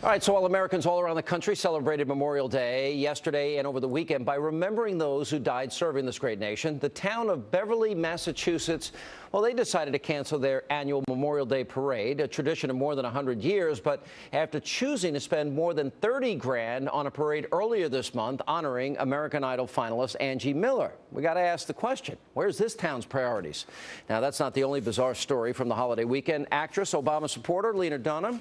All right, so while Americans all around the country celebrated Memorial Day yesterday and over the weekend by remembering those who died serving this great nation, the town of Beverly, Massachusetts, well, they decided to cancel their annual Memorial Day parade, a tradition of more than 100 years. But after choosing to spend more than 30 grand on a parade earlier this month honoring American Idol finalist Angie Miller, we got to ask the question, where's this town's priorities? Now, that's not the only bizarre story from the holiday weekend. Actress, Obama supporter Lena Dunham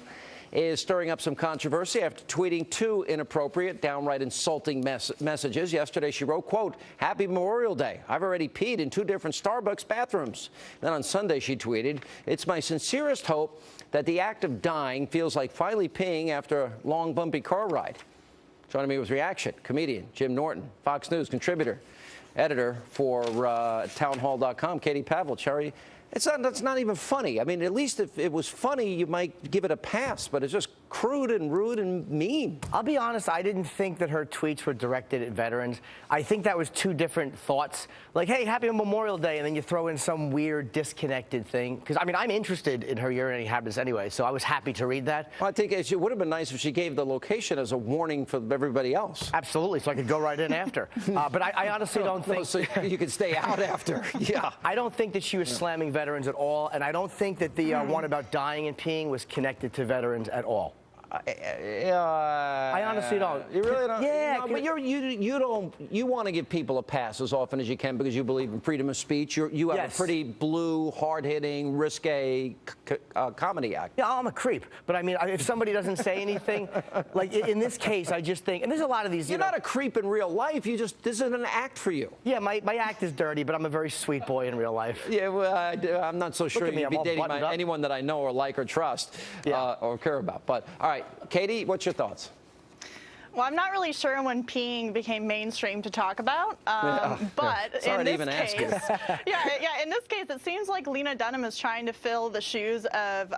is stirring up some controversy after tweeting two inappropriate, downright insulting messages. Yesterday, she wrote, quote, "Happy Memorial Day. I've already peed in 2 different Starbucks bathrooms." Then on Sunday, she tweeted, "It's my sincerest hope that the act of dying feels like finally peeing after a long, bumpy car ride." Joining me with reaction, comedian Jim Norton, Fox News contributor, editor for townhall.com, Katie Pavlich. That's not even funny. I mean, at least if it was funny, you might give it a pass, but it's just crude and rude and mean. I'll be honest, I didn't think that her tweets were directed at veterans. I think that was 2 different thoughts. Like, hey, happy Memorial Day, and then you throw in some weird disconnected thing. Because, I mean, I'm interested in her urinary habits anyway, so I was happy to read that. Well, I think it would have been nice if she gave the location as a warning for everybody else. Absolutely, so I could go right in after. But I honestly don't think... So you could stay out after, yeah. I don't think that she was slamming veterans at all, and I don't think that the one about dying and peeing was connected to veterans at all. I honestly don't. You really don't? Yeah. No, but you want to give people a pass as often as you can because you believe in freedom of speech. You have Yes. a pretty blue, hard-hitting, risque comedy act. Yeah, I'm a creep. But I mean, if somebody doesn't say anything, like in this case, I just think, and there's a lot of these. You're not a creep in real life. This is an act for you. Yeah, my act is dirty, but I'm a very sweet boy in real life. Yeah, well, I'm not so sure you'd be dating anyone that I know or like or trust or care about. But all right. Katie, what's your thoughts? Well, I'm not really sure when peeing became mainstream to talk about, but in this case, in this case, it seems like Lena Dunham is trying to fill the shoes of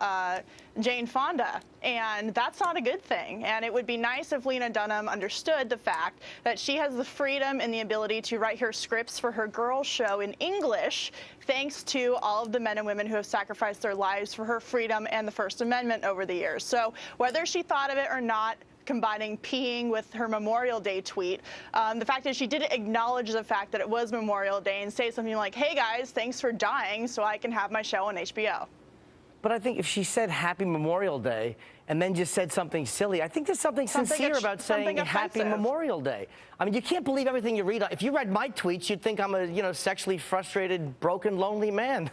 Jane Fonda, and that's not a good thing. And it would be nice if Lena Dunham understood the fact that she has the freedom and the ability to write her scripts for her girls show in English, thanks to all of the men and women who have sacrificed their lives for her freedom and the First Amendment over the years. So whether she thought of it or not, combining peeing with her Memorial Day tweet, the fact is she didn't acknowledge the fact that it was Memorial Day and say something like, "Hey guys, thanks for dying so I can have my show on HBO." But I think if she said Happy Memorial Day and then just said something silly, I think there's something sincere about saying Happy Memorial Day. I mean, you can't believe everything you read. If you read my tweets, you'd think I'm a, sexually frustrated, broken, lonely man.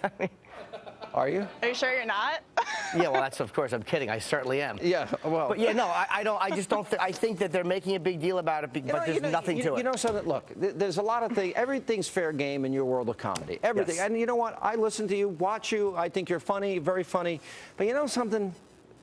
Are you? Are you sure you're not? Yeah, well, that's, of course, I'm kidding. I certainly am. Yeah, well. But yeah, no, I just don't I think that they're making a big deal about it, but there's nothing to it. You know something? Look, there's a lot of things. Everything's fair game in your world of comedy. Everything. Yes. And you know what? I listen to you, watch you. I think you're funny, very funny. But you know something?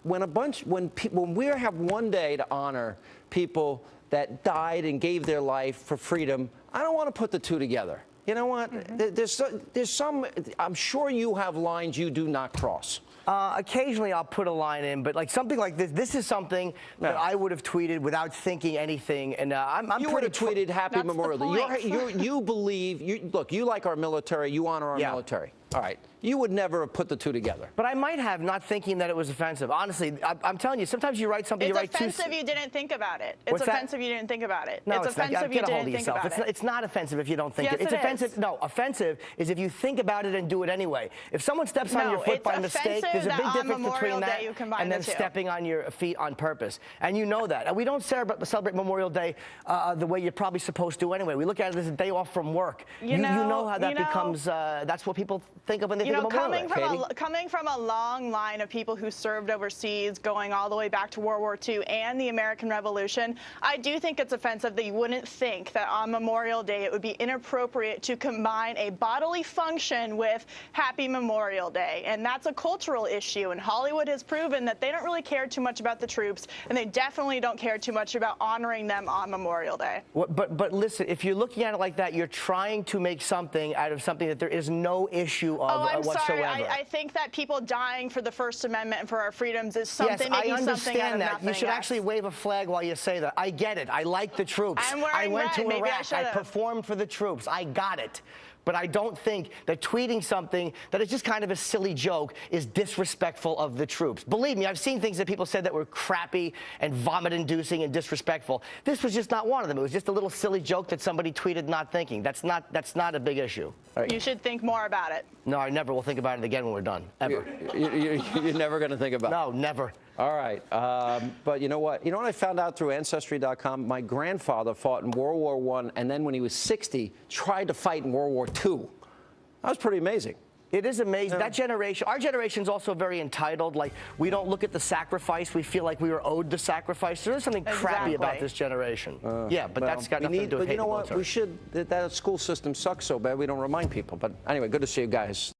When we have one day to honor people that died and gave their life for freedom, I don't want to put the two together. You know what? There's some. I'm sure you have lines you do not cross. Occasionally I'll put a line in, but like something like this. This is something that I would have tweeted without thinking anything, and you would have tweeted Happy Memorial Day. You believe. Look, you like our military. You honor our military. All right. You would never have put the two together. But I might have, not thinking that it was offensive. Honestly, I'm telling you, sometimes you write something, It's offensive you didn't think about it. It's offensive you didn't think about it. No, it's offensive you didn't think about it. It's not offensive if you don't think it. It's offensive. No, offensive is if you think about it and do it anyway. If someone steps on your foot by mistake, there's a big difference between that and then stepping on your feet on purpose. And you know that. And we don't celebrate Memorial Day the way you're probably supposed to anyway. We look at it as a day off from work. You know how that becomes, that's what people think of when they think of Memorial Day. Coming from a long line of people who served overseas, going all the way back to World War II and the American Revolution, I do think it's offensive that you wouldn't think that on Memorial Day it would be inappropriate to combine a bodily function with Happy Memorial Day. And that's a cultural issue, and Hollywood has proven that they don't really care too much about the troops, and they definitely don't care too much about honoring them on Memorial Day. But listen, if you're looking at it like that, you're trying to make something out of something that there is no issue of whatsoever. Sorry. I think that people dying for the First Amendment and for our freedoms is something making something out of nothing. You should actually wave a flag while you say that. I get it. I like the troops. I'm wearing I went red. to Maybe Iraq. I performed for the troops. I got it. But I don't think that tweeting something that is just kind of a silly joke is disrespectful of the troops. Believe me, I've seen things that people said that were crappy and vomit-inducing and disrespectful. This was just not one of them. It was just a little silly joke that somebody tweeted not thinking. That's not a big issue. Right. You should think more about it. No, I never will think about it again when we're done, ever. You're never going to think about it? No, never. All right. But you know what? You know what I found out through Ancestry.com? My grandfather fought in World War I, and then when he was 60, tried to fight in World War II. That was pretty amazing. It is amazing. That generation, our generation's also very entitled. Like, we don't look at the sacrifice. We feel like we were owed the sacrifice. There is something crappy about this generation. Yeah, but that's got nothing to do with But you know what? We should, that school system sucks so bad we don't remind people. But anyway, good to see you guys.